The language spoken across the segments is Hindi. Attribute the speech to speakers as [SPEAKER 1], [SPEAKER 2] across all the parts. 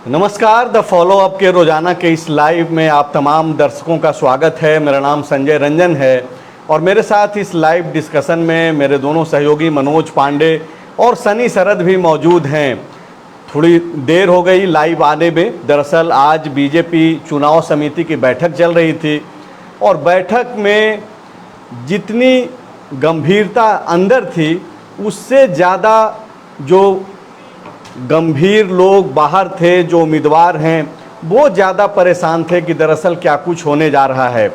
[SPEAKER 1] नमस्कार। द फॉलो अप के रोजाना के इस लाइव में आप तमाम दर्शकों का स्वागत है। मेरा नाम संजय रंजन है और मेरे साथ इस लाइव डिस्कशन में मेरे दोनों सहयोगी मनोज पांडे और सनी शरद भी मौजूद हैं। थोड़ी देर हो गई लाइव आने में। दरअसल आज बीजेपी चुनाव समिति की बैठक चल रही थी और बैठक में जितनी गंभीरता अंदर थी उससे ज़्यादा जो गंभीर लोग बाहर थे, जो उम्मीदवार हैं, वो ज़्यादा परेशान थे कि दरअसल क्या कुछ होने जा रहा है।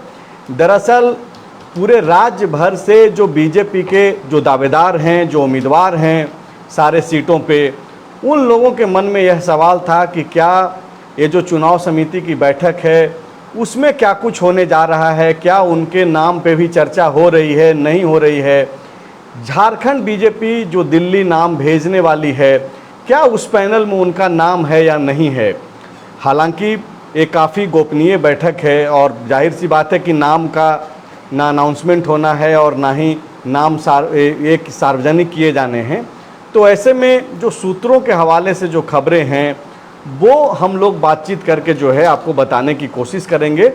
[SPEAKER 1] दरअसल पूरे राज्य भर से जो बीजेपी के जो दावेदार हैं, जो उम्मीदवार हैं सारे सीटों पे, उन लोगों के मन में यह सवाल था कि क्या ये जो चुनाव समिति की बैठक है उसमें क्या कुछ होने जा रहा है, क्या उनके नाम पे भी चर्चा हो रही है, नहीं हो रही है। झारखंड बीजेपी जो दिल्ली नाम भेजने वाली है, क्या उस पैनल में उनका नाम है या नहीं है। हालांकि ये काफ़ी गोपनीय बैठक है और जाहिर सी बात है कि नाम का ना अनाउंसमेंट होना है और ना ही नाम एक सार्वजनिक किए जाने हैं। तो ऐसे में जो सूत्रों के हवाले से जो खबरें हैं वो हम लोग बातचीत करके जो है आपको बताने की कोशिश करेंगे।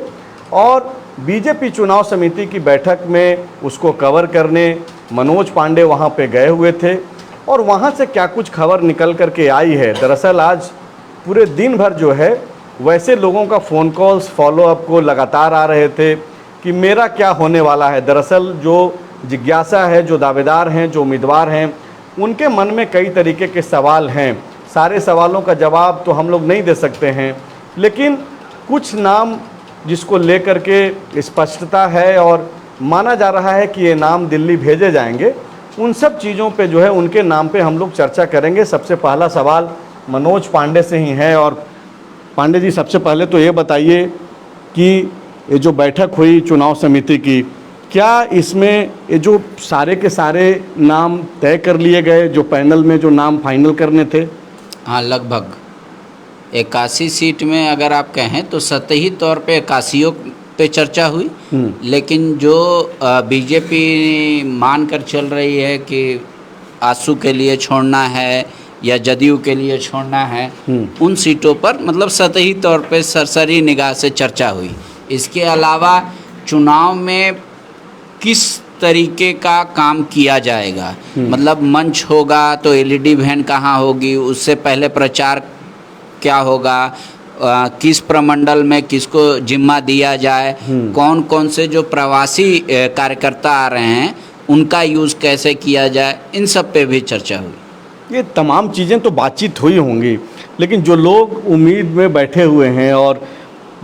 [SPEAKER 1] और बीजेपी चुनाव समिति की बैठक में उसको कवर करने मनोज पांडे वहाँ पे गए हुए थे और वहाँ से क्या कुछ खबर निकल कर के आई है। दरअसल आज पूरे दिन भर जो है वैसे लोगों का फ़ोन कॉल्स फॉलो अप को लगातार आ रहे थे कि मेरा क्या होने वाला है। दरअसल जो जिज्ञासा है, जो दावेदार हैं, जो उम्मीदवार हैं, उनके मन में कई तरीके के सवाल हैं। सारे सवालों का जवाब तो हम लोग नहीं दे सकते हैं, लेकिन कुछ नाम जिसको लेकर के स्पष्टता है और माना जा रहा है कि ये नाम दिल्ली भेजे जाएंगे, उन सब चीज़ों पे जो है उनके नाम पे हम लोग चर्चा करेंगे। सबसे पहला सवाल मनोज पांडे से ही है। और पांडे जी, सबसे पहले तो ये बताइए कि ये जो बैठक हुई चुनाव समिति की, क्या इसमें ये जो सारे के सारे नाम तय कर लिए गए, जो पैनल में जो नाम फाइनल करने थे?
[SPEAKER 2] हाँ, लगभग 81 सीट में अगर आप कहें तो सतही तौर पे 81 पे चर्चा हुई। लेकिन जो बीजेपी मान कर चल रही है कि आसू के लिए छोड़ना है या जदयू के लिए छोड़ना है, उन सीटों पर मतलब सतही तौर पे सरसरी निगाह से चर्चा हुई। इसके अलावा चुनाव में किस तरीके का काम किया जाएगा, मतलब मंच होगा तो एलईडी वैन कहाँ होगी, उससे पहले प्रचार क्या होगा, किस प्रमंडल में किसको जिम्मा दिया जाए, कौन कौन से जो प्रवासी कार्यकर्ता आ रहे हैं उनका यूज़ कैसे किया जाए, इन सब पे भी चर्चा हुई।
[SPEAKER 1] ये तमाम चीज़ें तो बातचीत हुई होंगी, लेकिन जो लोग उम्मीद में बैठे हुए हैं और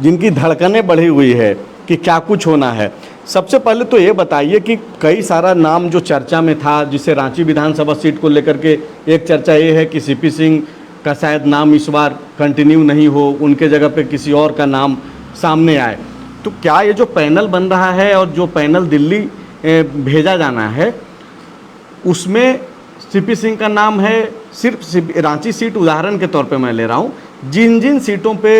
[SPEAKER 1] जिनकी धड़कनें बढ़ी हुई है कि क्या कुछ होना है, सबसे पहले तो ये बताइए कि कई सारा नाम जो चर्चा में था, जिसे रांची विधानसभा सीट को लेकर के एक चर्चा ये है कि सीपी सिंह का शायद नाम इस बार कंटिन्यू नहीं हो, उनके जगह पे किसी और का नाम सामने आए। तो क्या ये जो पैनल बन रहा है और जो पैनल दिल्ली भेजा जाना है, उसमें सीपी सिंह का नाम है? सिर्फ रांची सीट उदाहरण के तौर पे मैं ले रहा हूँ। जिन जिन सीटों पे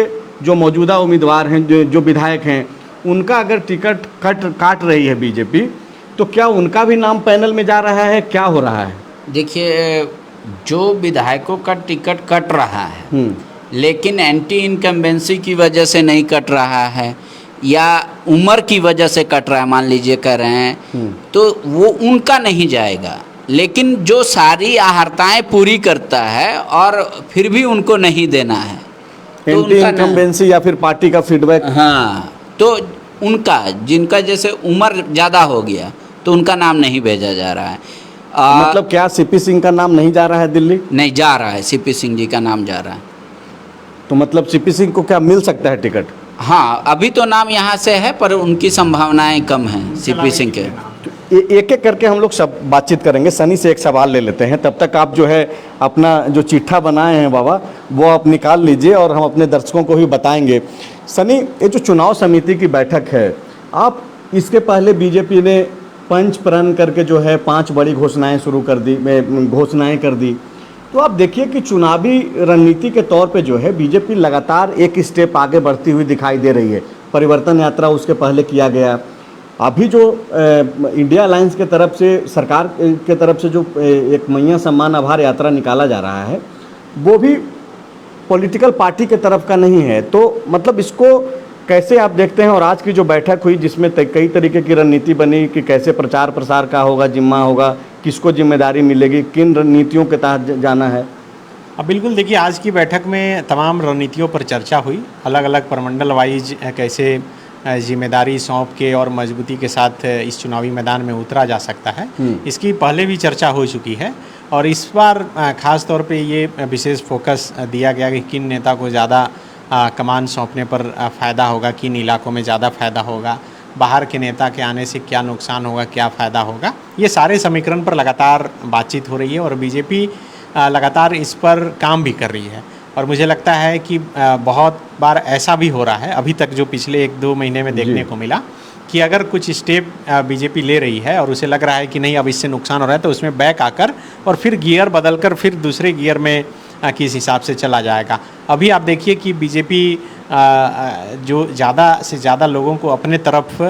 [SPEAKER 1] जो मौजूदा उम्मीदवार हैं, जो विधायक हैं, उनका अगर टिकट काट रही है बीजेपी, तो क्या उनका भी नाम पैनल में जा रहा है? क्या हो रहा है?
[SPEAKER 2] देखिए, जो विधायकों का टिकट कट रहा है लेकिन एंटी इनकम्बेंसी की वजह से नहीं कट रहा है या उम्र की वजह से कट रहा है, मान लीजिए कर रहे हैं, तो वो उनका नहीं जाएगा। लेकिन जो सारी आहर्ताएं पूरी करता है और फिर भी उनको नहीं देना है, तो
[SPEAKER 1] एंटी इनकम्बेंसी या फिर पार्टी का फीडबैक,
[SPEAKER 2] हाँ, तो उनका, जिनका जैसे उम्र ज़्यादा हो गया तो उनका नाम नहीं भेजा जा रहा है।
[SPEAKER 1] मतलब क्या सीपी सिंह का नाम नहीं जा रहा है दिल्ली?
[SPEAKER 2] नहीं जा रहा है, सीपी सिंह जी का नाम जा रहा है।
[SPEAKER 1] तो मतलब सीपी सिंह को क्या मिल सकता है टिकट?
[SPEAKER 2] हाँ, अभी तो नाम यहाँ से है पर उनकी संभावनाएं कम हैं सीपी सिंह के।
[SPEAKER 1] एक एक करके हम लोग सब बातचीत करेंगे। सनी से एक सवाल ले लेते हैं, तब तक आप जो है अपना जो चिट्ठा बनाए हैं बाबा, वो आप निकाल लीजिए और हम अपने दर्शकों को भी बताएंगे। सनी, ये जो चुनाव समिति की बैठक है, आप इसके पहले बीजेपी ने पंच प्रण करके जो है 5 बड़ी घोषणाएं शुरू कर दी, घोषणाएं कर दी। तो आप देखिए कि चुनावी रणनीति के तौर पे जो है बीजेपी लगातार एक स्टेप आगे बढ़ती हुई दिखाई दे रही है। परिवर्तन यात्रा उसके पहले किया गया, अभी जो इंडिया अलायंस के तरफ से, सरकार के तरफ से जो एक मैया सम्मान आभार यात्रा निकाला जा रहा है, वो भी पॉलिटिकल पार्टी के तरफ का नहीं है, तो मतलब इसको कैसे आप देखते हैं? और आज की जो बैठक हुई जिसमें कई तरीके की रणनीति बनी कि कैसे प्रचार प्रसार का होगा, जिम्मा होगा, किसको जिम्मेदारी मिलेगी, किन रणनीतियों के तहत जाना है?
[SPEAKER 3] अब बिल्कुल देखिए, आज की बैठक में तमाम रणनीतियों पर चर्चा हुई, अलग अलग प्रमंडल वाइज कैसे जिम्मेदारी सौंप के और मजबूती के साथ इस चुनावी मैदान में उतरा जा सकता है। इसकी पहले भी चर्चा हो चुकी है और इस बार ख़ास तौर पे ये विशेष फोकस दिया गया कि किन नेता को ज़्यादा कमान सौंपने पर फ़ायदा होगा, किन इलाकों में ज़्यादा फ़ायदा होगा, बाहर के नेता के आने से क्या नुकसान होगा, क्या फ़ायदा होगा। ये सारे समीकरण पर लगातार बातचीत हो रही है और बीजेपी लगातार इस पर काम भी कर रही है। और मुझे लगता है कि बहुत बार ऐसा भी हो रहा है, अभी तक जो पिछले 1-2 महीने में देखने को मिला, कि अगर कुछ स्टेप बीजेपी ले रही है और उसे लग रहा है कि नहीं अब इससे नुकसान हो रहा है, तो उसमें बैक आकर और फिर गियर बदलकर फिर दूसरे गियर में किस हिसाब से चला जाएगा। अभी आप देखिए कि बीजेपी जो ज़्यादा से ज़्यादा लोगों को अपने तरफ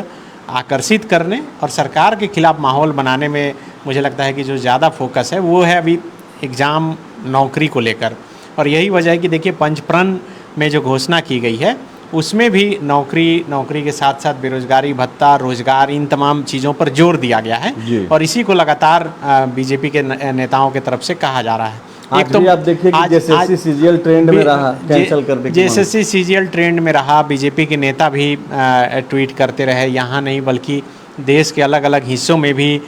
[SPEAKER 3] आकर्षित करने और सरकार के खिलाफ माहौल बनाने में मुझे लगता है कि जो ज़्यादा फोकस है वो है अभी एग्ज़ाम नौकरी को लेकर। और यही वजह है कि देखिए पंचप्रण में जो घोषणा की गई है उसमें भी नौकरी के साथ साथ बेरोजगारी भत्ता, रोजगार, इन तमाम चीज़ों पर जोर दिया गया है और इसी को लगातार बीजेपी के नेताओं की तरफ से कहा जा रहा है।
[SPEAKER 1] एक तो आप देखिए कि जेएसएससी सीजीएल ट्रेंड में रहा, कैंसिल कर दें,
[SPEAKER 3] जेएसएससी सीजीएल ट्रेंड में रहा, बीजेपी के नेता भी ट्वीट करते रहे, यहाँ नहीं बल्कि देश के अलग अलग हिस्सों में भी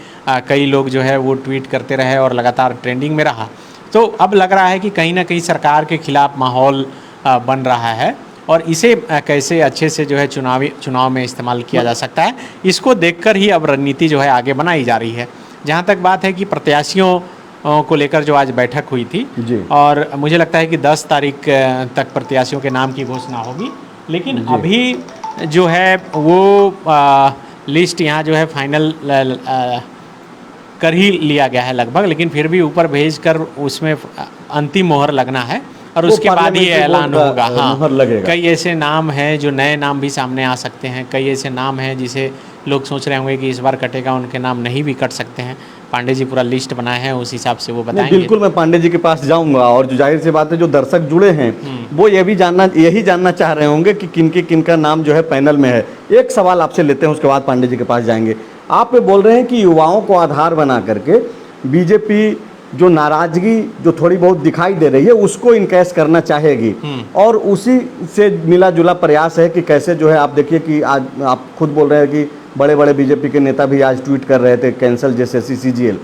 [SPEAKER 3] कई लोग जो है वो ट्वीट करते रहे और लगातार ट्रेंडिंग में रहा। तो अब लग रहा है कि कहीं ना कहीं सरकार के खिलाफ माहौल बन रहा है और इसे कैसे अच्छे से जो है चुनाव में इस्तेमाल किया जा सकता है, इसको देखकर ही अब रणनीति जो है आगे बनाई जा रही है। जहाँ तक बात है कि प्रत्याशियों को लेकर जो आज बैठक हुई थी और मुझे लगता है कि 10 तारीख तक प्रत्याशियों के नाम की घोषणा होगी, लेकिन अभी जो है वो लिस्ट यहाँ जो है फाइनल कर ही लिया गया है लगभग, लेकिन फिर भी ऊपर भेजकर उसमें अंतिम मोहर लगना है और उसके बाद ही ऐलान होगा। हाँ, कई ऐसे नाम हैं जो नए नाम भी सामने आ सकते हैं, कई ऐसे नाम हैं जिसे लोग सोच रहे होंगे कि इस बार कटेगा, उनके नाम नहीं भी कट सकते हैं। पांडे जी पूरा लिस्ट बनाए हैं, उस हिसाब से वो बताएंगे।
[SPEAKER 1] बिल्कुल, मैं पांडे जी के पास जाऊंगा और जो जाहिर सी बात है जो दर्शक जुड़े हैं वो यही जानना चाह रहे होंगे कि किनका नाम जो है पैनल में है। एक सवाल आपसे लेते हैं, उसके बाद पांडे जी के पास जाएंगे। आप बोल रहे हैं कि युवाओं को आधार बना करके बीजेपी जो नाराजगी जो थोड़ी बहुत दिखाई दे रही है उसको इनकैश करना चाहेगी और उसी से मिला जुला प्रयास है कि कैसे जो है आप देखिए कि आज आप खुद बोल रहे हैं कि बड़े बड़े बीजेपी के नेता भी आज ट्वीट कर रहे थे कैंसल जेएसएससी सीजीएल।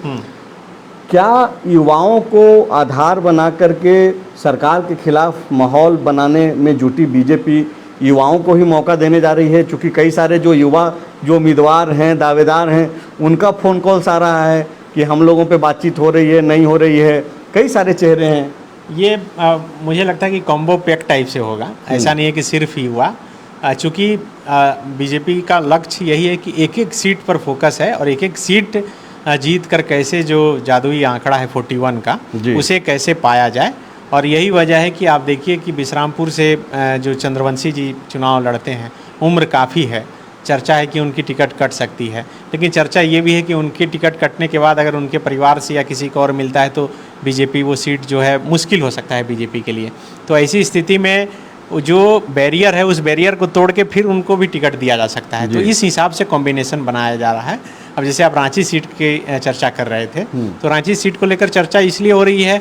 [SPEAKER 1] क्या युवाओं को आधार बना करके सरकार के खिलाफ माहौल बनाने में जुटी बीजेपी युवाओं को ही मौका देने जा रही है? क्योंकि कई सारे जो युवा जो उम्मीदवार हैं, दावेदार हैं, उनका फ़ोन कॉल्स आ रहा है कि हम लोगों पे बातचीत हो रही है, नहीं हो रही है, कई सारे चेहरे हैं।
[SPEAKER 3] ये मुझे लगता है कि कॉम्बो पैक टाइप से होगा, ऐसा नहीं है कि सिर्फ युवा। चूँकि बीजेपी का लक्ष्य यही है कि एक एक सीट पर फोकस है और एक एक सीट जीत कर कैसे जो जादुई आंकड़ा है 41 का उसे कैसे पाया जाए। और यही वजह है कि आप देखिए कि विश्रामपुर से जो चंद्रवंशी जी चुनाव लड़ते हैं, उम्र काफ़ी है, चर्चा है कि उनकी टिकट कट सकती है, लेकिन चर्चा ये भी है कि उनकी टिकट कटने के बाद अगर उनके परिवार से या किसी को और मिलता है तो बीजेपी वो सीट जो है मुश्किल हो सकता है बीजेपी के लिए। तो ऐसी स्थिति में जो बैरियर है उस बैरियर को तोड़ के फिर उनको भी टिकट दिया जा सकता है। तो इस हिसाब से कॉम्बिनेशन बनाया जा रहा है। अब जैसे आप रांची सीट की चर्चा कर रहे थे, तो रांची सीट को लेकर चर्चा इसलिए हो रही है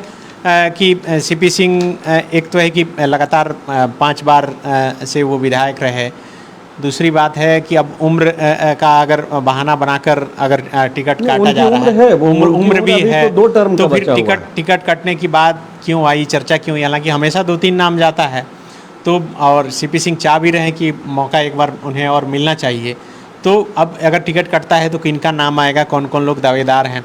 [SPEAKER 3] कि सीपी सिंह एक तो है कि लगातार 5 बार से वो विधायक रहे, दूसरी बात है कि अब उम्र का अगर बहाना बनाकर अगर टिकट काटा जा रहा है, उम्र भी है, तो फिर टिकट कटने की बाद क्यों आई, चर्चा क्यों? हालांकि हमेशा 2-3 नाम जाता है, तो और सीपी सिंह चाह भी रहे हैं कि मौका एक बार उन्हें और मिलना चाहिए। तो अब अगर टिकट कटता है तो किनका नाम आएगा, कौन कौन लोग दावेदार हैं,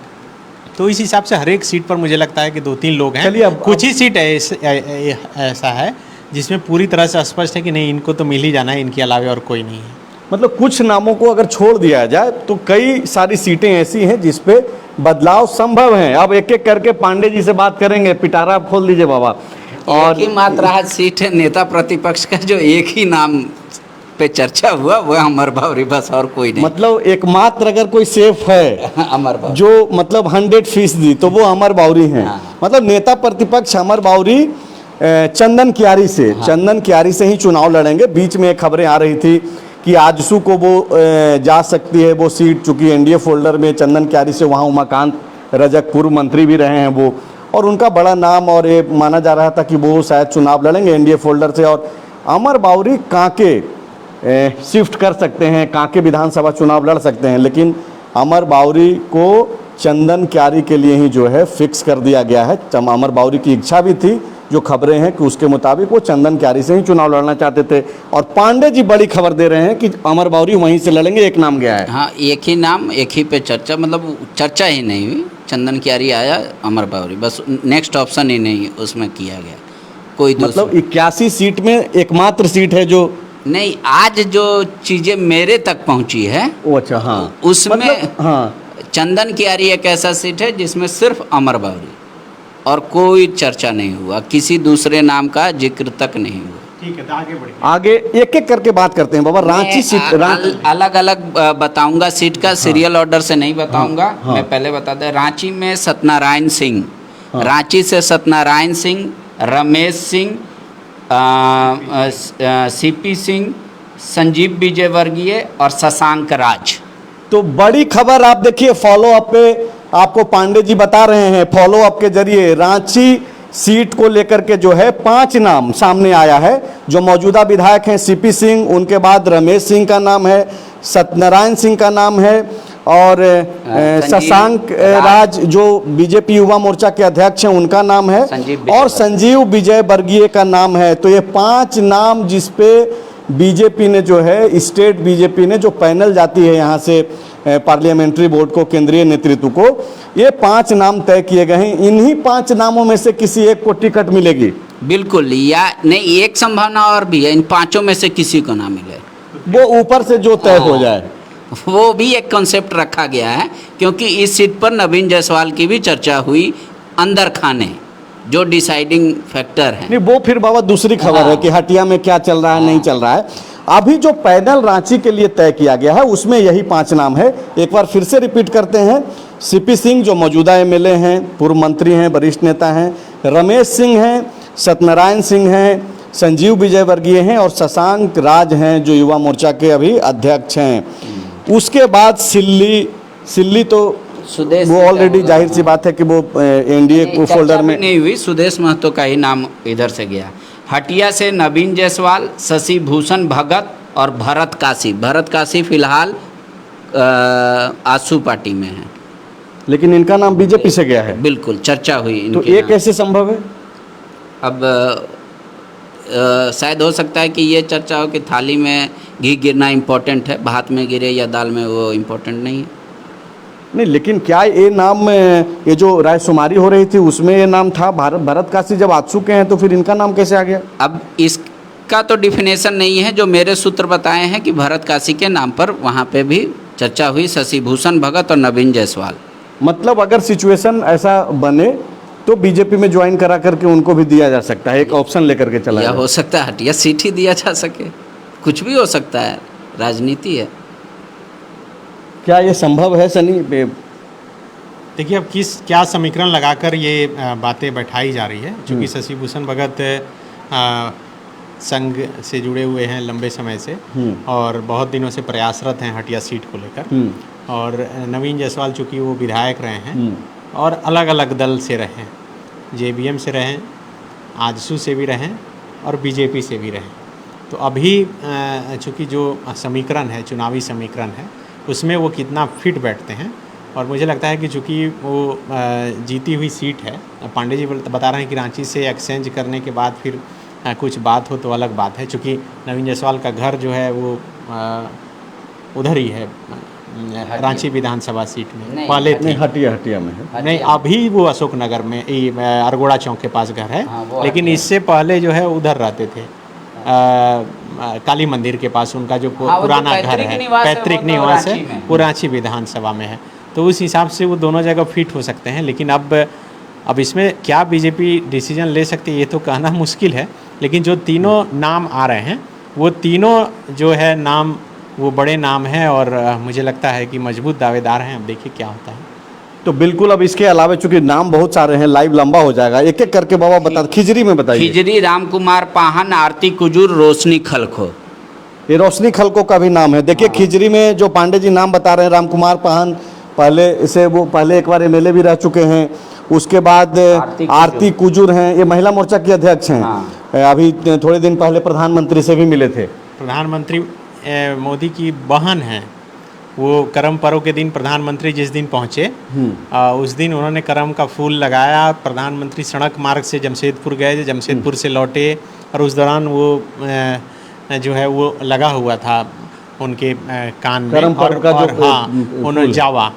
[SPEAKER 3] तो इस हिसाब से हर एक सीट पर मुझे लगता है कि 2-3 लोग हैं। कुछ ही सीट ऐसा है जिसमें पूरी तरह से स्पष्ट है कि नहीं, इनको तो मिल ही जाना है, इनके अलावा और कोई नहीं है।
[SPEAKER 1] मतलब कुछ नामों को अगर छोड़ दिया जाए तो कई सारी सीटें ऐसी हैं जिस पे बदलाव संभव है। अब एक एक करके पांडे जी से बात करेंगे, पिटारा आप खोल दीजिए बाबा।
[SPEAKER 2] और एक ही मात्र सीट है नेता प्रतिपक्ष का जो एक ही नाम पे चर्चा हुआ, वो अमर बावरी, बस और कोई नहीं।
[SPEAKER 1] मतलब एकमात्र अगर कोई सेफ है
[SPEAKER 2] अमर बावरी,
[SPEAKER 1] जो मतलब 100% तो वो अमर बावरी हैं। मतलब नेता प्रतिपक्ष अमर बावरी चंदन कियारी से, चंदन कियारी से ही चुनाव लड़ेंगे। बीच में खबरें आ रही थी कि आजसू को वो जा सकती है वो सीट, चूंकि एनडीए फोल्डर में चंदन कियारी से वहाँ उमाकांत रजक पूर्व मंत्री भी रहे हैं वो, और उनका बड़ा नाम, और ये माना जा रहा था कि वो शायद चुनाव लड़ेंगे एनडीए फोल्डर से। और अमर बाउरी कांके शिफ्ट कर सकते हैं, कांके विधानसभा चुनाव लड़ सकते हैं, लेकिन अमर बाउरी को चंदन कियारी के लिए ही जो है फिक्स कर दिया गया है। अमर बाउरी की इच्छा भी थी, जो खबरें हैं कि उसके मुताबिक वो चंदन कियारी से ही चुनाव लड़ना चाहते थे। और पांडे जी बड़ी खबर दे रहे हैं कि अमर बाउरी वहीं से लड़ेंगे, एक नाम गया है।
[SPEAKER 2] हाँ, एक ही नाम, एक ही पे चर्चा, मतलब चर्चा ही नहीं हुई। चंदन कियारी आया, अमर बाउरी, बस नेक्स्ट ऑप्शन ही नहीं उसमें किया गया कोई
[SPEAKER 1] मतलब 81 सीट में एकमात्र सीट है जो
[SPEAKER 2] नहीं। आज जो चीज़ें मेरे तक पहुंची है
[SPEAKER 1] वो, अच्छा हाँ,
[SPEAKER 2] उसमें
[SPEAKER 1] मतलब, हाँ,
[SPEAKER 2] चंदन कियारी एक ऐसा सीट है जिसमें सिर्फ अमर बाउरी और कोई चर्चा नहीं हुआ, किसी दूसरे नाम का जिक्र तक नहीं हुआ।
[SPEAKER 3] ठीक है, तो आगे बढ़िए।
[SPEAKER 1] आगे एक एक करके बात करते हैं बाबा। रांची सीट
[SPEAKER 2] अलग अलग बताऊंगा सीट का, सीरियल ऑर्डर से नहीं बताऊंगा।
[SPEAKER 1] हाँ।
[SPEAKER 2] मैं पहले बता दें, रांची में सत्यनारायण सिंह, रांची से सत्यनारायण सिंह, रमेश सिंह, सीपी सिंह, संजीव विजय वर्गीय और शशांक राज।
[SPEAKER 1] तो बड़ी खबर आप देखिए, फॉलो अप पे आपको पांडे जी बता रहे हैं, फॉलो अप के जरिए रांची सीट को लेकर के जो है 5 नाम सामने आया है। जो मौजूदा विधायक हैं सीपी सिंह, उनके बाद रमेश सिंह का नाम है, सत्यनारायण सिंह का नाम है, और शशांक राज जो बीजेपी युवा मोर्चा के अध्यक्ष हैं उनका नाम है, और संजीव विजय वर्गीय का नाम है। तो ये 5 नाम जिसपे बीजेपी ने जो है, स्टेट बीजेपी ने जो पैनल जाती है यहाँ से पार्लियामेंट्री बोर्ड को, केंद्रीय नेतृत्व को, ये 5 नाम तय किए गए हैं। इन्हीं 5 नामों में से किसी एक को टिकट मिलेगी।
[SPEAKER 2] बिल्कुल, या नहीं, एक संभावना और भी है, इन 5 में से किसी को ना मिले,
[SPEAKER 1] वो ऊपर से जो तय हो जाए,
[SPEAKER 2] वो भी एक कॉन्सेप्ट रखा गया है। क्योंकि इस सीट पर नवीन जायसवाल की भी चर्चा हुई, अंदर खाने जो डिसाइडिंग फैक्टर है।
[SPEAKER 1] नहीं, वो फिर बाबा दूसरी खबर है कि हटिया में क्या चल रहा है, नहीं चल रहा है। अभी जो पैनल रांची के लिए तय किया गया है उसमें यही 5 नाम है। एक बार फिर से रिपीट करते हैं। सीपी सिंह जो मौजूदा एमएलए हैं, पूर्व मंत्री हैं, वरिष्ठ नेता हैं, रमेश सिंह हैं, सत्यनारायण सिंह हैं, संजीव विजय वर्गीय हैं, और शशांक राज हैं जो युवा मोर्चा के अभी अध्यक्ष हैं। उसके बाद सिल्ली तो
[SPEAKER 2] सुदेश,
[SPEAKER 1] वो ऑलरेडी जाहिर सी बात है कि वो एनडीए को फोल्डर में
[SPEAKER 2] नहीं हुई, सुदेश महतो का ही नाम इधर से गया। हटिया से नवीन जायसवाल, शशि भूषण भगत और भरत काशी। भरत काशी फिलहाल आजसू पार्टी में है,
[SPEAKER 1] लेकिन इनका नाम बीजेपी से गया है।
[SPEAKER 2] बिल्कुल चर्चा हुई
[SPEAKER 1] तो
[SPEAKER 2] इनके
[SPEAKER 1] ये
[SPEAKER 2] नाम।
[SPEAKER 1] कैसे संभव है?
[SPEAKER 2] अब शायद हो सकता है कि ये चर्चा हो कि थाली में घी गिरना इम्पोर्टेंट है, भात में गिरे या दाल में, वो इम्पोर्टेंट नहीं है।
[SPEAKER 1] नहीं, लेकिन क्या ये नाम, ये जो रायशुमारी हो रही थी उसमें ये नाम था भरत काशी, जब आजसू के हैं तो फिर इनका नाम कैसे आ गया?
[SPEAKER 2] अब इसका तो डिफिनेशन नहीं है, जो मेरे सूत्र बताए हैं कि भरत काशी के नाम पर वहाँ पे भी चर्चा हुई, शशि भूषण भगत और नवीन जायसवाल।
[SPEAKER 1] मतलब अगर सिचुएशन ऐसा बने तो बीजेपी में ज्वाइन करा करके उनको भी दिया जा सकता है, एक ऑप्शन लेकर के चला
[SPEAKER 2] या
[SPEAKER 1] जाए।
[SPEAKER 2] हो सकता है हटिया सीट ही दिया जा सके, कुछ भी हो सकता है, राजनीति है।
[SPEAKER 1] क्या ये संभव है सनी?
[SPEAKER 3] देखिए, अब क्या समीकरण लगाकर ये बातें बैठाई जा रही है, क्योंकि शशि भूषण भगत संघ से जुड़े हुए हैं लंबे समय से और बहुत दिनों से प्रयासरत हैं हटिया सीट को लेकर, और नवीन जायसवाल चूँकि वो विधायक रहे हैं और अलग अलग दल से रहे हैं, जेबीएम से रहें, आजसू से भी रहें और बीजेपी से भी रहें। तो अभी चूँकि जो समीकरण है, चुनावी समीकरण है, उसमें वो कितना फिट बैठते हैं। और मुझे लगता है कि चूँकि वो जीती हुई सीट है, पांडे जी बता रहे हैं कि रांची से एक्सचेंज करने के बाद फिर कुछ बात हो तो अलग बात है, चूँकि नवीन जायसवाल का घर जो है वो उधर ही है, रांची विधानसभा सीट में पहले थी।
[SPEAKER 1] हटिया में है।
[SPEAKER 3] नहीं, अभी वो अशोक नगर में अरगोड़ा चौक के पास घर है, लेकिन इससे पहले जो है उधर रहते थे, काली मंदिर के पास उनका जो पुराना घर है, पैतृक निवास है, वो रांची विधानसभा में है। तो उस हिसाब से वो दोनों जगह फिट हो सकते हैं। लेकिन अब इसमें क्या बीजेपी डिसीजन ले सकती है ये तो कहना मुश्किल है, लेकिन जो तीनों नाम आ रहे हैं वो तीनों जो है नाम वो बड़े नाम हैं और मुझे लगता है कि मजबूत दावेदार हैं। अब देखिए क्या होता है।
[SPEAKER 1] तो बिल्कुल, अब इसके अलावा चूंकि नाम बहुत सारे हैं, लाइव लंबा हो जाएगा, एक एक करके बाबा बता, खिजरी में बताइए।
[SPEAKER 2] खिजरी राम कुमार पाहन, आरती कुजूर, रोशनी खलखो।
[SPEAKER 1] ये रोशनी खलको का भी नाम है। देखिए खिजरी में जो पांडे जी नाम बता रहे हैं, राम कुमार पाहन, पहले इसे वो पहले एक बार एमएलए भी रह चुके हैं। उसके बाद आरती कुजूर हैं, ये महिला मोर्चा की अध्यक्ष हैं। अभी थोड़े दिन पहले प्रधानमंत्री से भी मिले थे।
[SPEAKER 3] प्रधानमंत्री मोदी की बहन हैं, वो करम पर्व के दिन प्रधानमंत्री जिस दिन पहुँचे उस दिन उन्होंने करम का फूल लगाया। प्रधानमंत्री सड़क मार्ग से जमशेदपुर गए, जमशेदपुर से लौटे और उस दौरान वो जो है वो लगा हुआ था उनके कान में। और हाँ, उन्होंने जावा,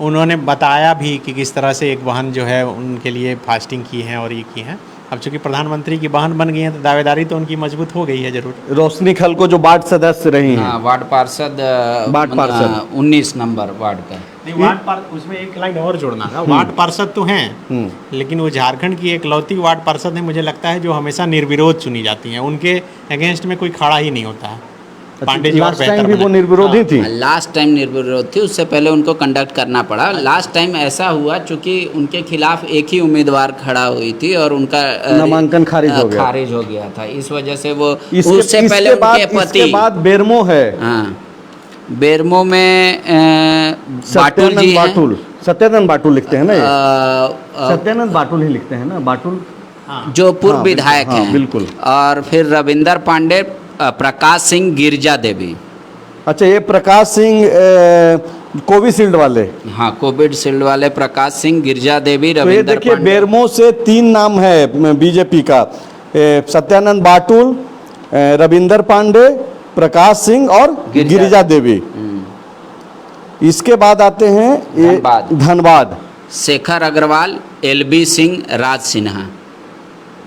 [SPEAKER 3] उन्होंने बताया भी कि किस तरह से एक बहन जो है उनके लिए फास्टिंग की है और ये की है। अब चूंकि प्रधानमंत्री की बहन बन गई है तो दावेदारी तो उनकी मजबूत हो गई है जरूर।
[SPEAKER 1] रोशनी खलको जो वार्ड सदस्य रही हैं,
[SPEAKER 2] वार्ड पार्षद, 19 नंबर वार्ड का।
[SPEAKER 3] नहीं, वार्ड पार्षद, उसमें एक लाइन और जोड़ना था। वार्ड पार्षद तो हैं, लेकिन वो झारखंड की एकलौती वार्ड पार्षद है मुझे लगता है जो हमेशा निर्विरोध चुनी जाती हैं। उनके अगेंस्ट में कोई खड़ा ही नहीं होता है। पांडे जी
[SPEAKER 1] लास्ट टाइम भी वो निर्विरोध ही थी।
[SPEAKER 2] लास्ट टाइम निर्विरोध थी, उससे पहले उनको कंडक्ट करना पड़ा। लास्ट टाइम ऐसा हुआ चूंकि उनके खिलाफ एक ही उम्मीदवार खड़ा हुई थी और उनका
[SPEAKER 1] नामांकन खारिज
[SPEAKER 2] हो गया था। इस वजह से वो
[SPEAKER 1] उससे पहले उनके बाद बेरमो है।
[SPEAKER 2] हाँ, बेरमो में बाटुल जी हैं।
[SPEAKER 1] सत्यानंद बाटुल लिखते हैं ना, सत्यानंद बाटुल ही लिखते हैं ना, बाटुल
[SPEAKER 2] जो पूर्व विधायक हैं।
[SPEAKER 1] बिल्कुल।
[SPEAKER 2] और फिर रविंदर पांडे, प्रकाश सिंह, गिरजा देवी।
[SPEAKER 1] अच्छा, ये प्रकाश सिंह कोविशील्ड वाले।
[SPEAKER 2] हाँ, कोविशील्ड वाले प्रकाश सिंह, गिरजा देवी,
[SPEAKER 1] तो ये
[SPEAKER 2] रविंदर
[SPEAKER 1] देखिए
[SPEAKER 2] पांडे।
[SPEAKER 1] बेरमो से 3 नाम है बीजेपी का, सत्यानंद बाटुल, रविंदर पांडे, प्रकाश सिंह और गिरिजा देवी। इसके बाद आते हैं ये धनबाद,
[SPEAKER 2] शेखर अग्रवाल, एलबी सिंह, राज सिन्हा।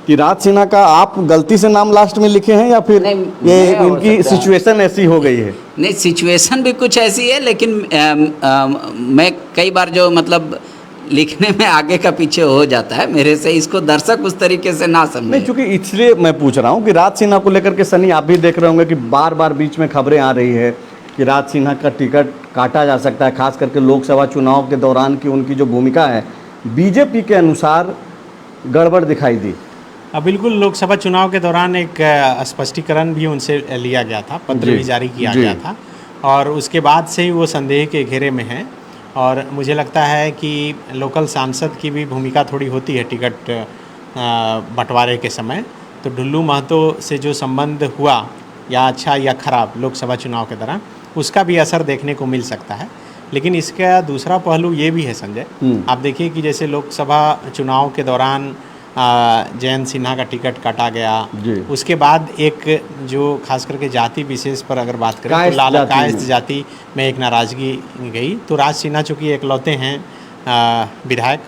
[SPEAKER 1] कि राज सिन्हा का आप गलती से नाम लास्ट में लिखे हैं या फिर ये इनकी सिचुएशन ऐसी हो गई है?
[SPEAKER 2] नहीं, सिचुएशन भी कुछ ऐसी है, लेकिन मैं कई बार जो मतलब लिखने में आगे का पीछे हो जाता है मेरे से, इसको दर्शक उस तरीके से ना समझे।
[SPEAKER 1] नहीं, चूंकि इसलिए मैं पूछ रहा हूँ कि राज सिन्हा को लेकर के सनी आप भी देख रहे होंगे कि बार बार बीच में खबरें आ रही है कि राज सिन्हा का टिकट काटा जा सकता है, खास करके लोकसभा चुनाव के दौरान की उनकी जो भूमिका है बीजेपी के अनुसार गड़बड़ दिखाई दी।
[SPEAKER 3] बिल्कुल, लोकसभा चुनाव के दौरान एक स्पष्टीकरण भी उनसे लिया गया था, पत्र भी जारी किया गया था और उसके बाद से ही वो संदेह के घेरे में हैं। और मुझे लगता है कि लोकल सांसद की भी भूमिका थोड़ी होती है टिकट बंटवारे के समय। तो डुल्लू महतो से जो संबंध हुआ, या अच्छा या खराब, लोकसभा चुनाव के दौरान, उसका भी असर देखने को मिल सकता है। लेकिन इसका दूसरा पहलू ये भी है संजय, आप देखिए कि जैसे लोकसभा चुनाव के दौरान जयंत सिन्हा का टिकट काटा गया, उसके बाद एक जो खास करके जाति विशेष पर अगर बात करें तो लाला कायस्थ जाति में एक नाराज़गी गई। तो राज सिन्हा चूँकि एकलौते हैं विधायक,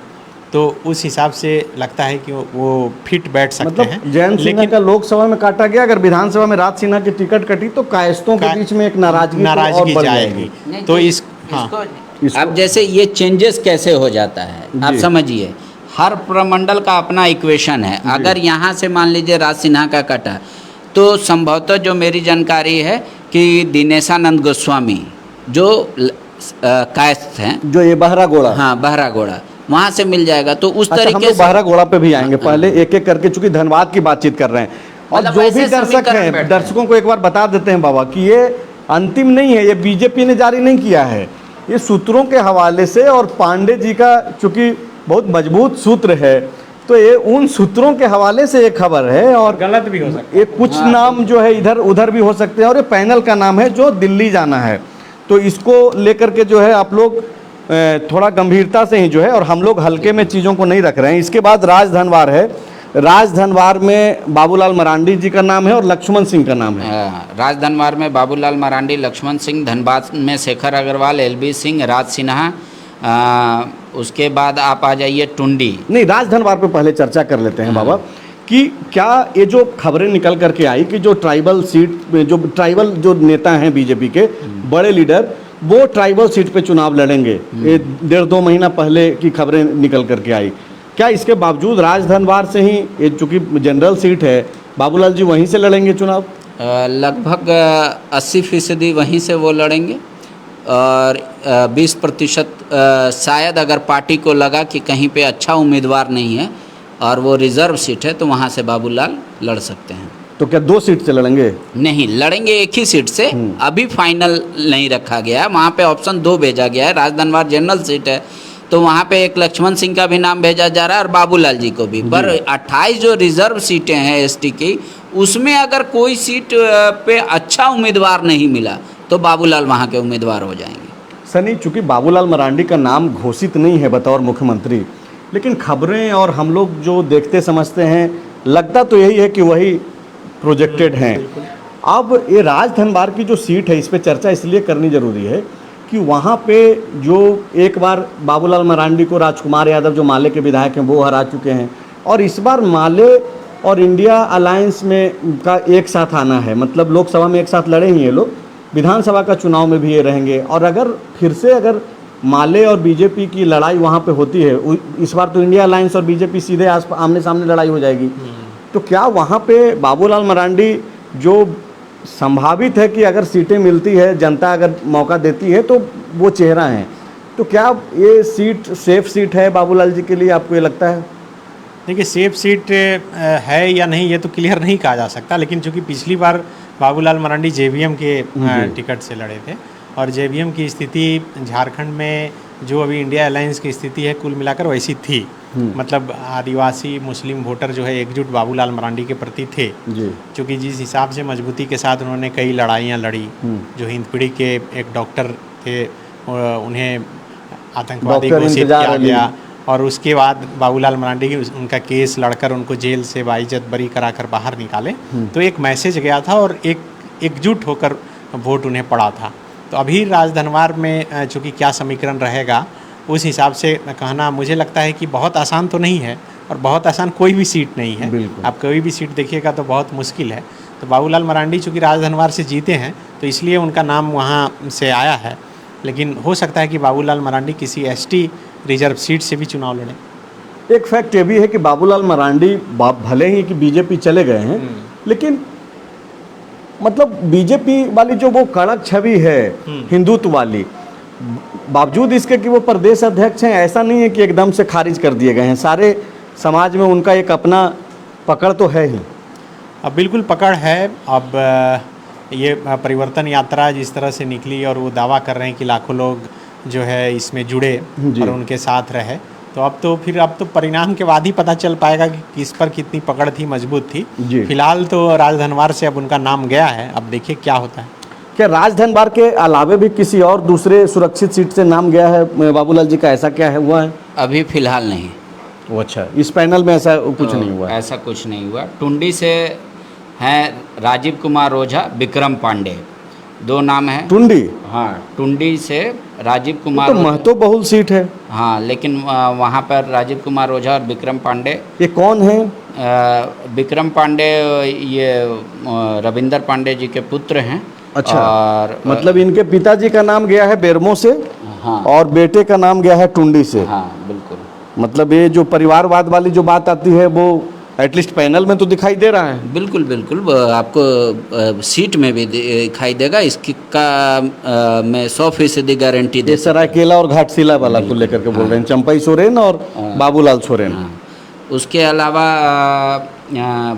[SPEAKER 3] तो उस हिसाब से लगता है कि वो फिट बैठ सकते हैं।
[SPEAKER 1] जयंत सिन्हा का लोकसभा में काटा गया, अगर विधानसभा में राज सिन्हा की टिकट कटी तो कायस्थों के बीच में एक नाराजगी
[SPEAKER 2] जाएगी। तो अब जैसे ये चेंजेस कैसे हो जाता है, आप समझिए, हर प्रमंडल का अपना इक्वेशन है। अगर यहाँ से मान लीजिए राज सिन्हा का कटा, तो संभवतः जो मेरी जानकारी है कि दिनेशानंद गोस्वामी जो कायस्थ हैं,
[SPEAKER 1] जो ये बहरागोड़ा,
[SPEAKER 2] हाँ बहरागोड़ा, वहाँ से मिल जाएगा। तो उस तरीके से
[SPEAKER 1] बहरागोड़ा पे भी आएंगे। पहले एक एक करके, चूंकि धनबाद की बातचीत कर रहे हैं और जो भी दर्शक हैं, दर्शकों को एक बार बता देते हैं बाबा कि ये अंतिम नहीं है, ये बीजेपी ने जारी नहीं किया है, ये सूत्रों के हवाले से, और पांडे जी का चूंकि बहुत मजबूत सूत्र है तो ये उन सूत्रों के हवाले से एक खबर है। और
[SPEAKER 3] गलत भी हो सकता है,
[SPEAKER 1] ये कुछ नाम जो है इधर उधर भी हो सकते हैं, और ये पैनल का नाम है जो दिल्ली जाना है। तो इसको लेकर के जो है आप लोग थोड़ा गंभीरता से ही जो है, और हम लोग हल्के में चीज़ों को नहीं रख रहे हैं। इसके बाद राजधनवार है, राजधनवार में बाबूलाल मरांडी जी का नाम है और लक्ष्मण सिंह का नाम है।
[SPEAKER 2] राजधनवार में बाबूलाल मरांडी, लक्ष्मण सिंह, धनबाद में शेखर अग्रवाल, एलबी सिंह, राज सिन्हा। उसके बाद आप आ जाइए टुंडी।
[SPEAKER 1] नहीं, राजधनवार पे पहले चर्चा कर लेते हैं बाबा कि क्या ये जो खबरें निकल करके आई कि जो ट्राइबल सीट में, जो ट्राइबल जो नेता हैं बीजेपी के बड़े लीडर, वो ट्राइबल सीट पे चुनाव लड़ेंगे, ये 1.5-2 महीना पहले की खबरें निकल करके आई। क्या इसके बावजूद राजधनवार से ही, ये चूँकि जनरल सीट है, बाबूलाल जी वहीं से लड़ेंगे चुनाव?
[SPEAKER 2] लगभग 80% वहीं से वो लड़ेंगे। और 20% शायद अगर पार्टी को लगा कि कहीं पे अच्छा उम्मीदवार नहीं है और वो रिजर्व सीट है तो वहाँ से बाबूलाल लड़ सकते हैं।
[SPEAKER 1] तो क्या 2 सीट से लड़ेंगे?
[SPEAKER 2] नहीं, लड़ेंगे एक ही सीट से। अभी फाइनल नहीं रखा गया है, वहाँ पे ऑप्शन 2 भेजा गया है। राजधनवार जनरल सीट है तो वहाँ पे एक लक्ष्मण सिंह का भी नाम भेजा जा रहा है और बाबूलाल जी को भी। पर 28 जो रिजर्व सीटें हैं एसटी की, उसमें अगर कोई सीट पे अच्छा उम्मीदवार नहीं मिला तो बाबूलाल वहाँ के उम्मीदवार हो जाएंगे।
[SPEAKER 1] सनी, चूंकि बाबूलाल मरांडी का नाम घोषित नहीं है बतौर मुख्यमंत्री, लेकिन खबरें और हम लोग जो देखते समझते हैं, लगता तो यही है कि वही प्रोजेक्टेड हैं। अब ये राजधनवार की जो सीट है, इस पे चर्चा इसलिए करनी जरूरी है कि वहाँ पे जो एक बार बाबूलाल मरांडी को राजकुमार यादव जो माले के विधायक हैं वो हरा चुके हैं, और इस बार माले और इंडिया अलायंस में का एक साथ आना है। मतलब लोकसभा में एक साथ लड़े ही ये लोग, विधानसभा का चुनाव में भी ये रहेंगे। और अगर फिर से अगर माले और बीजेपी की लड़ाई वहाँ पे होती है, इस बार तो इंडिया अलायंस और बीजेपी सीधे आमने सामने लड़ाई हो जाएगी। तो क्या वहाँ पे बाबूलाल मरांडी, जो संभावित है कि अगर सीटें मिलती है, जनता अगर मौका देती है, तो वो चेहरा हैं, तो क्या ये सीट सेफ सीट है बाबूलाल जी के लिए, आपको ये लगता है?
[SPEAKER 3] देखिए, सेफ सीट है या नहीं ये तो क्लियर नहीं कहा जा सकता, लेकिन चूंकि पिछली बार बाबूलाल मरांडी जेवीएम के टिकट से लड़े थे और जेवीएम की स्थिति झारखंड में जो अभी इंडिया अलायंस की स्थिति है कुल मिलाकर वैसी थी। मतलब आदिवासी मुस्लिम वोटर जो है एकजुट बाबूलाल मरांडी के प्रति थे, क्योंकि जिस हिसाब से मजबूती के साथ उन्होंने कई लड़ाइयाँ लड़ी। जो हिंदपीढ़ी के एक डॉक्टर थे, उन्हें आतंकवादी घोषित किया गया और उसके बाद बाबूलाल मरांडी की उनका केस लड़कर उनको जेल से बाइज्जत बरी कराकर बाहर निकाले। तो एक मैसेज गया था और एक एकजुट होकर वोट उन्हें पड़ा था। तो अभी राजधनवार में चूँकि क्या समीकरण रहेगा उस हिसाब से कहना मुझे लगता है कि बहुत आसान तो नहीं है और बहुत आसान कोई भी सीट नहीं है। आप कोई भी सीट देखिएगा तो बहुत मुश्किल है। तो बाबूलाल मरांडी चूँकि राजधनवार से जीते हैं तो इसलिए उनका नाम वहाँ से आया है, लेकिन हो सकता है कि बाबूलाल मरांडी किसी एसटी रिजर्व सीट से भी चुनाव लड़ें।
[SPEAKER 1] एक फैक्ट ये भी है कि बाबूलाल मरांडी भले ही कि बीजेपी चले गए हैं, लेकिन मतलब बीजेपी वाली जो वो कड़क छवि है हिंदुत्व वाली, बावजूद इसके कि वो प्रदेश अध्यक्ष हैं, ऐसा नहीं है कि एकदम से खारिज कर दिए गए हैं। सारे समाज में उनका एक अपना पकड़ तो है ही।
[SPEAKER 3] अब बिल्कुल पकड़ है। अब ये परिवर्तन यात्रा जिस तरह से निकली और वो दावा कर रहे हैं कि लाखों लोग जो है इसमें जुड़े और उनके साथ रहे, तो अब तो परिणाम के बाद ही पता चल पाएगा कि किस पर कितनी पकड़ थी, मजबूत थी। फिलहाल तो राजधनवार से अब उनका नाम गया है, अब देखिए क्या होता है।
[SPEAKER 1] क्या राजधनवार के अलावे भी किसी और दूसरे सुरक्षित सीट से नाम गया है बाबूलाल जी का, ऐसा क्या है हुआ है?
[SPEAKER 2] अभी फिलहाल नहीं।
[SPEAKER 1] वो अच्छा, इस पैनल में ऐसा कुछ नहीं हुआ?
[SPEAKER 2] ऐसा कुछ नहीं हुआ। टुंडी से हैं राजीव कुमार ओझा, विक्रम पांडे, 2 नाम हैं।
[SPEAKER 1] टुंडी?
[SPEAKER 2] हाँ, टुंडी से राजीव कुमार।
[SPEAKER 1] तो महतो बहुल सीट है।
[SPEAKER 2] हाँ, लेकिन वहाँ पर राजीव कुमार ओझा और विक्रम पांडे।
[SPEAKER 1] ये कौन है?
[SPEAKER 2] विक्रम पांडे ये रविंदर पांडे जी के पुत्र हैं।
[SPEAKER 1] अच्छा,
[SPEAKER 2] और
[SPEAKER 1] मतलब इनके पिताजी का नाम गया है बेरमो से। हाँ, और बेटे का नाम गया है टुंडी से।
[SPEAKER 2] हाँ बिल्कुल।
[SPEAKER 1] मतलब ये जो परिवारवाद वाली जो बात आती है वो एटलीस्ट पैनल में तो दिखाई दे रहा है।
[SPEAKER 2] बिल्कुल बिल्कुल, आपको सीट में भी दिखाई देगा। इसकी का मैं 100% गारंटी दे।
[SPEAKER 1] सरायकेला और घाटशिला वाला को लेकर के बोल रहे हैं, चंपई सोरेन और बाबूलाल सोरेन।
[SPEAKER 2] उसके अलावा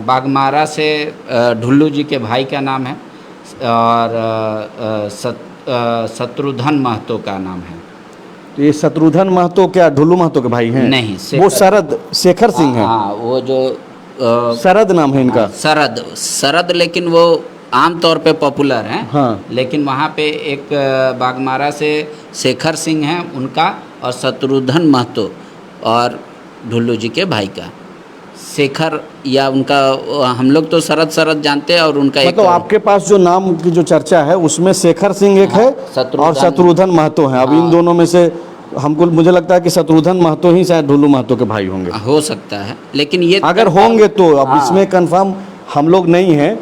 [SPEAKER 2] बागमारा से ढुल्लू जी के भाई का नाम है और शत्रुघ्न महतो का नाम है।
[SPEAKER 1] ये शत्रुघ्न महतो क्या ढुल्लू महतो के भाई हैं?
[SPEAKER 2] नहीं,
[SPEAKER 1] वो शरद शेखर सिंह है।
[SPEAKER 2] हाँ, वो जो
[SPEAKER 1] शरद नाम है इनका।
[SPEAKER 2] शरद, लेकिन वो आम तौर पे पॉपुलर हैं।
[SPEAKER 1] हाँ।
[SPEAKER 2] लेकिन वहाँ पे एक बागमारा से शेखर सिंह हैं उनका, और शत्रुघ्न महतो और ढुल्लू जी के भाई का शेखर, या उनका हम लोग तो शरद जानते हैं। और उनका
[SPEAKER 1] मतलब आपके पास जो नाम की जो चर्चा है उसमें शेखर सिंह एक है और शत्रुघ्न महतो है। अब इन दोनों में से हमको मुझे लगता है कि शत्रुघ्न महतो ही शायद ढुल्लू महतो के भाई होंगे।
[SPEAKER 2] हो सकता है, लेकिन ये
[SPEAKER 1] अगर होंगे तो अब इसमें कंफर्म हम लोग नहीं हैं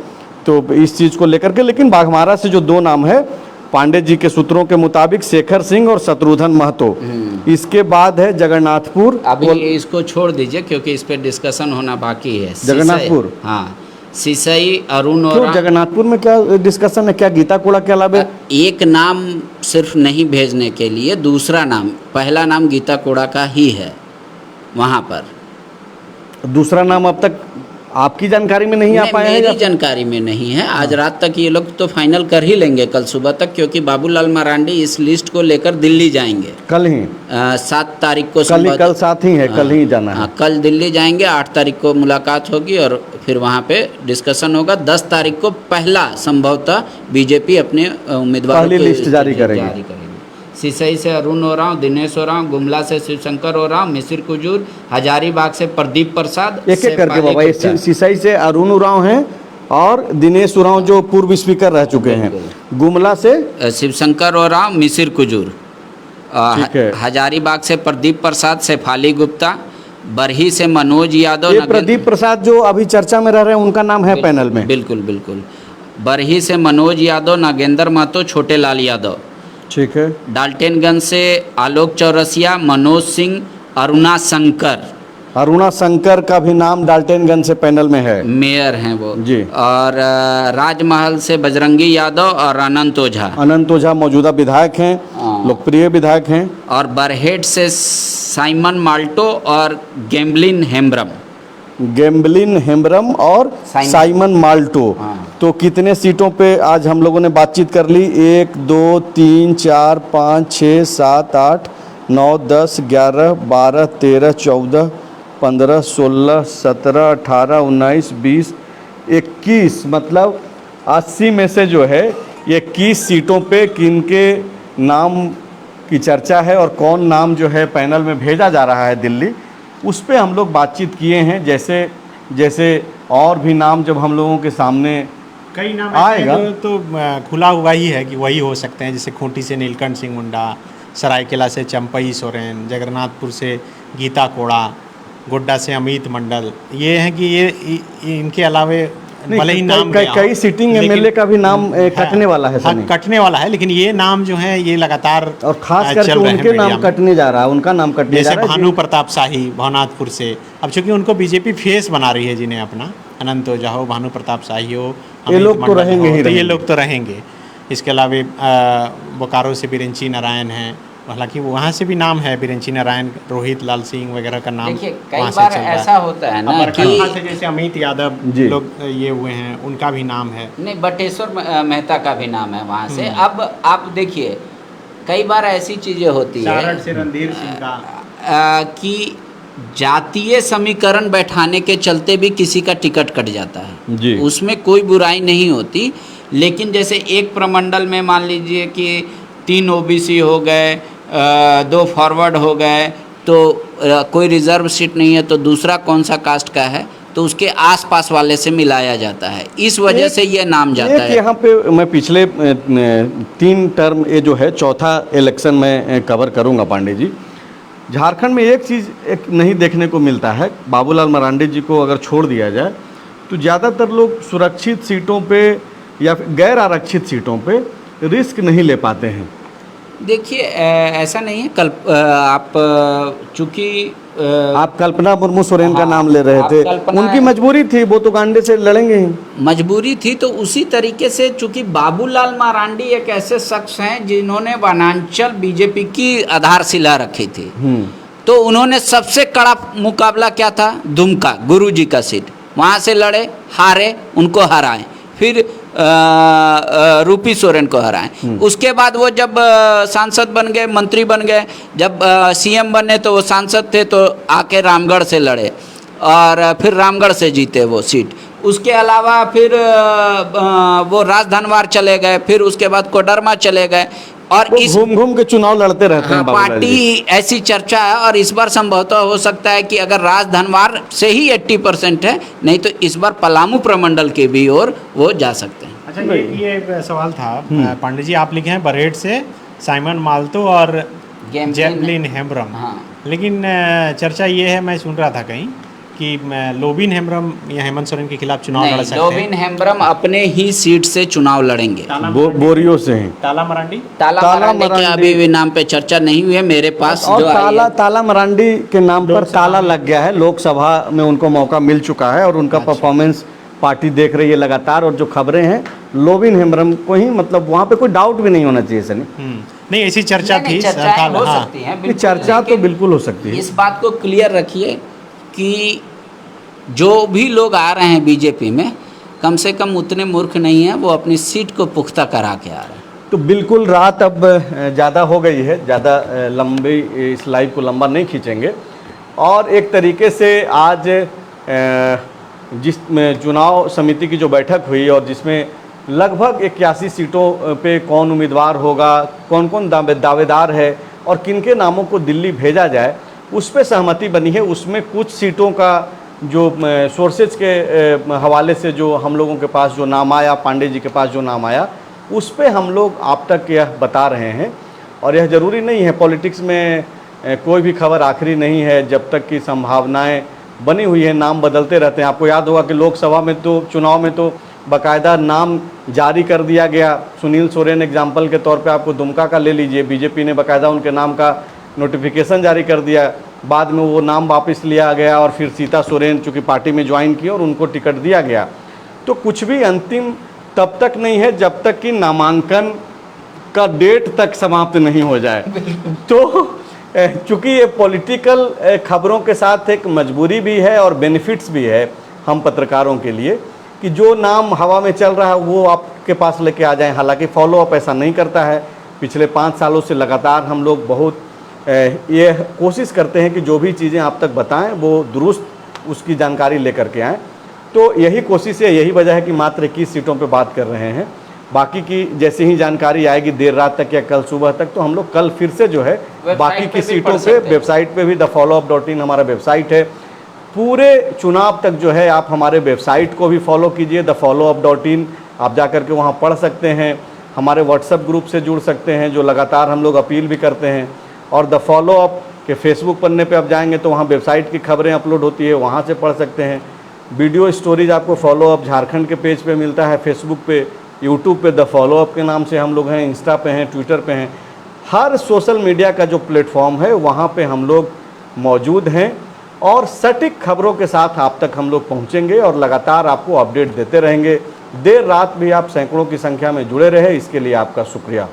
[SPEAKER 1] तो इस चीज़ को लेकर के। लेकिन बाघमारा से जो 2 नाम है पांडे जी के सूत्रों के मुताबिक शेखर सिंह और शत्रुघ्न महतो। इसके बाद है जगन्नाथपुर।
[SPEAKER 2] अभी इसको छोड़ दीजिए क्योंकि इस पे डिस्कशन होना बाकी है।
[SPEAKER 1] जगन्नाथपुर,
[SPEAKER 2] हाँ, सिसई अरुण।
[SPEAKER 1] और जगन्नाथपुर में क्या डिस्कशन है? क्या गीता कोड़ा के अलावा
[SPEAKER 2] एक नाम सिर्फ नहीं भेजने के लिए दूसरा नाम, पहला नाम गीता कोड़ा का ही है वहाँ पर।
[SPEAKER 1] दूसरा नाम अब तक आपकी जानकारी में नहीं आ पाया है?
[SPEAKER 2] मेरी जानकारी में नहीं है। आज रात तक ये लोग तो फाइनल कर ही लेंगे कल सुबह तक, क्योंकि बाबूलाल मरांडी इस लिस्ट को लेकर दिल्ली जाएंगे
[SPEAKER 1] कल ही?
[SPEAKER 2] 7 तारीख को
[SPEAKER 1] कल साथ ही है, कल ही जाना है।
[SPEAKER 2] हाँ, कल दिल्ली जाएंगे, 8 तारीख को मुलाकात होगी और फिर वहाँ पे डिस्कशन होगा। 10 तारीख को पहला संभवतः बीजेपी अपने उम्मीदवारों
[SPEAKER 1] पहली लिस्ट जारी करेगी।
[SPEAKER 2] सिसई से अरुण ओरांव, दिनेश ओरांव, गुमला से शिवशंकर ओरांव, मिसिर कुजूर, हजारीबाग से प्रदीप प्रसाद,
[SPEAKER 1] एक एक करके बाबा। ये सिसई से अरुण उरांव हैं और दिनेश उरांव जो पूर्व स्पीकर रह चुके हैं। गुमला से
[SPEAKER 2] शिवशंकर ओरांव, मिसिर कुजूर, हजारीबाग से प्रदीप प्रसाद, शेफाली गुप्ता, बरही से मनोज यादव।
[SPEAKER 1] ये प्रदीप प्रसाद जो अभी चर्चा में रह रहे हैं, उनका नाम है पैनल में?
[SPEAKER 2] बिल्कुल बिल्कुल। बरही से मनोज यादव, नागेंद्र महतो, छोटे लाल यादव।
[SPEAKER 1] ठीक है।
[SPEAKER 2] डाल्टनगंज से आलोक चौरसिया, मनोज सिंह, अरुणा शंकर।
[SPEAKER 1] अरुणा शंकर का भी नाम डाल्टनगंज से पैनल में है,
[SPEAKER 2] मेयर हैं वो
[SPEAKER 1] जी।
[SPEAKER 2] और राजमहल से बजरंगी यादव और अनंत ओझा।
[SPEAKER 1] अनंत ओझा मौजूदा विधायक हैं, लोकप्रिय विधायक हैं।
[SPEAKER 2] और बरहेट से साइमन माल्टो और गैम्बलिन
[SPEAKER 1] हेम्ब्रम और साइमन माल्टो। तो कितने सीटों पे आज हम लोगों ने बातचीत कर ली? 1 2 3 4 5 6 7 8 9 10 11 12 13 14 15 16 17 18 19 20 21, मतलब 80 में से जो है ये 21 सीटों पे किनके नाम की चर्चा है और कौन नाम जो है पैनल में भेजा जा रहा है दिल्ली, उस पे हम लोग बातचीत किए हैं। जैसे जैसे और भी नाम जब हम लोगों के सामने
[SPEAKER 3] कई नाम
[SPEAKER 1] आएगा
[SPEAKER 3] तो खुला हुआ ही है कि वही हो सकते हैं। जैसे खूंटी से नीलकंठ सिंह मुंडा, सरायकेला से चंपई सोरेन, जगन्नाथपुर से गीता कोड़ा, गोड्डा से अमित मंडल। ये हैं कि ये इनके अलावे भले ही नाम
[SPEAKER 1] कई सिटिंग एमएलए का भी नाम कटने वाला है।
[SPEAKER 3] हाँ, कटने वाला है, लेकिन ये नाम जो है ये लगातार
[SPEAKER 1] और खास करके उनके नाम कटने जा रहा है, उनका नाम कटने जा रहा है।
[SPEAKER 3] जैसे भानु प्रताप शाही भवनाथपुर से, अब चूंकि उनको बीजेपी फेस बना रही है जिन्हें अपना, अनंत ओझा हो, भानु प्रताप शाही हो,
[SPEAKER 1] ये लोग तो रहेंगे ही,
[SPEAKER 3] तो ये लोग तो रहेंगे। इसके अलावा बोकारो से बिरेंची नारायण हैं, हालांकि वहाँ से भी नाम है बिरेंची नारायण, रोहित लाल सिंह वगैरह का नाम।
[SPEAKER 2] देखिए कई बार ऐसा होता है ना कि
[SPEAKER 3] जैसे अमित यादव लोग ये हुए हैं, उनका भी नाम है।
[SPEAKER 2] नहीं, बटेश्वर मेहता का भी नाम है वहाँ से। अब आप देखिए कई बार ऐसी चीज़ें होती है
[SPEAKER 3] से रणधीर सिंह का
[SPEAKER 2] कि जातीय समीकरण बैठाने के चलते भी किसी का टिकट कट जाता है
[SPEAKER 1] जी।
[SPEAKER 2] उसमें कोई बुराई नहीं होती, लेकिन जैसे एक प्रमंडल में मान लीजिए कि 3 ओबीसी हो गए, 2 फॉरवर्ड हो गए, तो कोई रिजर्व सीट नहीं है, तो दूसरा कौन सा कास्ट का है तो उसके आसपास वाले से मिलाया जाता है, इस वजह से ये नाम जाता है।
[SPEAKER 1] यहाँ पे मैं पिछले 3 टर्म ये जो है चौथा इलेक्शन में कवर करूँगा पांडे जी। झारखंड में एक चीज़ नहीं देखने को मिलता है, बाबूलाल मरांडी जी को अगर छोड़ दिया जाए तो ज़्यादातर लोग सुरक्षित सीटों पे या गैर आरक्षित सीटों पे रिस्क नहीं ले पाते हैं।
[SPEAKER 2] देखिए ऐसा नहीं है, आप चूँकि
[SPEAKER 1] आप कल्पना मुर्मू सोरेन का नाम ले रहे थे, उनकी मजबूरी थी, वो तो गांडे से लड़ेंगे ही।
[SPEAKER 2] मजबूरी थी, तो उसी तरीके से चूँकि बाबूलाल मरांडी एक ऐसे शख्स हैं जिन्होंने वनांचल बीजेपी की आधारशिला रखी थी, तो उन्होंने सबसे कड़ा मुकाबला क्या था, दुमका गुरुजी का सीट, वहाँ से लड़े, हारे, उनको हराए, फिर रूपी सोरेन को हराएं। उसके बाद वो जब सांसद बन गए, मंत्री बन गए, जब सीएम बने तो वो सांसद थे, तो आके रामगढ़ से लड़े और फिर रामगढ़ से जीते वो सीट। उसके अलावा फिर वो राजधनवार चले गए, फिर उसके बाद कोडरमा चले गए, और इस
[SPEAKER 1] घूम के चुनाव लड़ते रहते हैं।
[SPEAKER 2] पार्टी ऐसी चर्चा है, और इस बार संभवतः हो सकता है कि अगर राजधनवार से ही 80% है, नहीं तो इस बार पलामू प्रमंडल के भी ओर वो जा सकते हैं।
[SPEAKER 3] अच्छा, ये सवाल था पांडे जी, आप लिखे हैं बरहेट से साइमन माल्तो और गैम्बलिन हेम्ब्रम, लेकिन चर्चा ये है, मैं सुन रहा था कहीं कि लोबिन हेम्ब्रम या हेमंत सोरेन के खिलाफ चुनाव लड़ सकते हैं।
[SPEAKER 2] लोबिन हेम्ब्रम अपने ही सीट से चुनाव लड़ेंगे,
[SPEAKER 1] बोरियो से हैं।
[SPEAKER 3] ताला मरांडी
[SPEAKER 2] के अभी भी नाम पे चर्चा नहीं हुई है मेरे पास।
[SPEAKER 1] और
[SPEAKER 2] जो
[SPEAKER 1] ताला मरांडी के नाम पर ताला लग गया है, लोकसभा में उनको मौका मिल चुका है और उनका परफॉर्मेंस पार्टी देख रही है लगातार, और जो खबरें हैं लोबिन हेम्ब्रम को ही, मतलब वहाँ पे कोई डाउट भी नहीं होना चाहिए सनी।
[SPEAKER 3] नहीं, ऐसी चर्चा
[SPEAKER 2] नहीं,
[SPEAKER 3] थी
[SPEAKER 2] चर्चाएं
[SPEAKER 3] साल,
[SPEAKER 2] हो
[SPEAKER 3] हाँ।
[SPEAKER 2] सकती हैं
[SPEAKER 1] ये
[SPEAKER 2] बिल्कुल,
[SPEAKER 1] चर्चा तो
[SPEAKER 2] लेकिन
[SPEAKER 1] बिल्कुल हो सकती है।
[SPEAKER 2] इस बात को क्लियर रखिए कि जो भी लोग आ रहे हैं बीजेपी में, कम से कम उतने मूर्ख नहीं हैं, वो अपनी सीट को पुख्ता करा के आ रहे हैं।
[SPEAKER 1] तो बिल्कुल रात अब ज़्यादा हो गई है, ज़्यादा लंबी इस लाइव को लंबा नहीं खींचेंगे। और एक तरीके से आज जिस चुनाव समिति की जो बैठक हुई और जिसमें लगभग 81 सीटों पे कौन उम्मीदवार होगा, कौन कौन दावेदार है और किनके नामों को दिल्ली भेजा जाए, उस पर सहमति बनी है। उसमें कुछ सीटों का जो सोर्सेज के हवाले से जो हम लोगों के पास जो नाम आया, पांडे जी के पास जो नाम आया, उस पे हम लोग आप तक यह बता रहे हैं। और यह ज़रूरी नहीं है, पॉलिटिक्स में कोई भी खबर आखिरी नहीं है, जब तक की संभावनाएं बनी हुई है नाम बदलते रहते हैं। आपको याद होगा कि लोकसभा में तो चुनाव में तो बाकायदा नाम जारी कर दिया गया। सुनील सोरेन एग्जाम्पल के तौर पे आपको दुमका का ले लीजिए, बीजेपी ने बाकायदा उनके नाम का नोटिफिकेशन जारी कर दिया, बाद में वो नाम वापस लिया गया और फिर सीता सोरेन चूँकि पार्टी में ज्वाइन की और उनको टिकट दिया गया। तो कुछ भी अंतिम तब तक नहीं है जब तक कि नामांकन का डेट तक समाप्त नहीं हो जाए। तो चूँकि ये पॉलिटिकल खबरों के साथ एक मजबूरी भी है और बेनिफिट्स भी है हम पत्रकारों के लिए कि जो नाम हवा में चल रहा है वो आपके पास लेके आ जाएं। हालांकि फॉलोअप ऐसा नहीं करता है। पिछले 5 सालों से लगातार हम लोग बहुत ये कोशिश करते हैं कि जो भी चीज़ें आप तक बताएं वो दुरुस्त उसकी जानकारी लेकर के आएँ। तो यही कोशिश है, यही वजह है कि मात्र 21 सीटों पे बात कर रहे हैं। बाकी की जैसे ही जानकारी आएगी देर रात तक या कल सुबह तक, तो हम लोग कल फिर से जो है बाकी की सीटों पे वेबसाइट पे भी thefollowup.in हमारा वेबसाइट है। पूरे चुनाव तक जो है आप हमारे वेबसाइट को भी फॉलो कीजिए thefollowup.in, आप जा कर के वहाँ पढ़ सकते हैं। हमारे व्हाट्सएप ग्रुप से जुड़ सकते हैं जो लगातार हम लोग अपील भी करते हैं। और द फॉलो अप के फेसबुक पन्ने पे आप जाएंगे तो वहाँ वेबसाइट की खबरें अपलोड होती है, वहाँ से पढ़ सकते हैं। वीडियो स्टोरीज आपको फॉलो अप झारखंड के पेज पे मिलता है, फेसबुक पे, यूट्यूब पे द फॉलो अप के नाम से हम लोग हैं, इंस्टा पे हैं, ट्विटर पे हैं। हर सोशल मीडिया का जो प्लेटफॉर्म है वहाँ पे हम लोग मौजूद हैं और सटीक खबरों के साथ आप तक हम लोग पहुँचेंगे और लगातार आपको अपडेट देते रहेंगे। देर रात भी आप सैकड़ों की संख्या में जुड़े रहे, इसके लिए आपका शुक्रिया।